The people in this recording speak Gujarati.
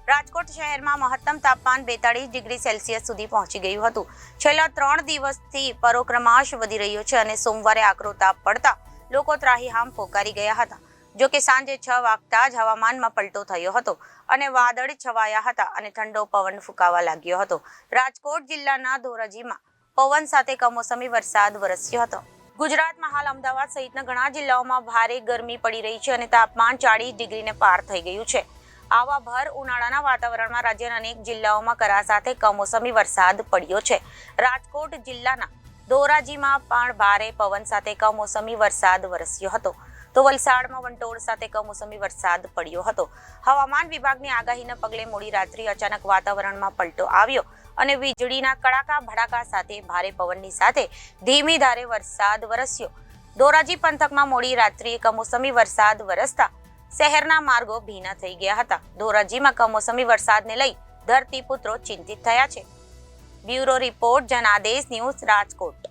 રાજકોટ શહેરમાં મહત્તમ તાપમાન 42 ડિગ્રી સેલ્સિયસ સુધી પહોંચી ગયું હતું. છેલ્લા 3 દિવસથી પરોક્રમાંશ વધી રહ્યો છે અને સોમવારે આકરો તાપ પડતા લોકો ત્રાહિમામ પોકારી ગયા હતા. જો કે સાંજે 6 વાગતા જ હવામાનમાં પલટો થયો હતો અને વાદળ છવાયા હતા અને ઠંડો પવન ફૂંકાવા લાગ્યો હતો. રાજકોટ જિલ્લાના ધોરાજીમાં પવન સાથે કમોસમી વરસાદ વરસ્યો હતો. ગુજરાતમાં હાલ અમદાવાદ સહિતના ઘણા જિલ્લાઓમાં ભારે ગરમી પડી રહી છે અને તાપમાન 40 ડિગ્રીને પાર થઈ ગયું છે. આવા ભર ઉનાળાના વાતાવરણમાં રાજ્યના અનેક જિલ્લાઓમાં કરા સાથે કમોસમી વરસાદ પડ્યો છે. રાજકોટ જિલ્લાના ધોરાજીમાં પણ ભારે પવન સાથે કમોસમી વરસાદ વરસ્યો હતો, તો વલસાડમાં વંટોળ સાથે કમોસમી વરસાદ પડ્યો હતો. હવામાન વિભાગની આગાહીના પગલે મોડી રાત્રે અચાનક વાતાવરણમાં પલટો આવ્યો અને વીજળીના કડાકા ભડાકા સાથે ભારે પવનની સાથે ધીમી ધારે વરસાદ વરસ્યો. ધોરાજી પંથકમાં મોડી રાત્રિએ કમોસમી વરસાદ વરસતા શહેરના માર્ગો ભીના થઈ ગયા હતા. ધોરાજીમાં કમોસમી વરસાદને લઈ ધરતીપુત્રો ચિંતિત થયા છે. Bureau report, Janadesh news, Rajkot.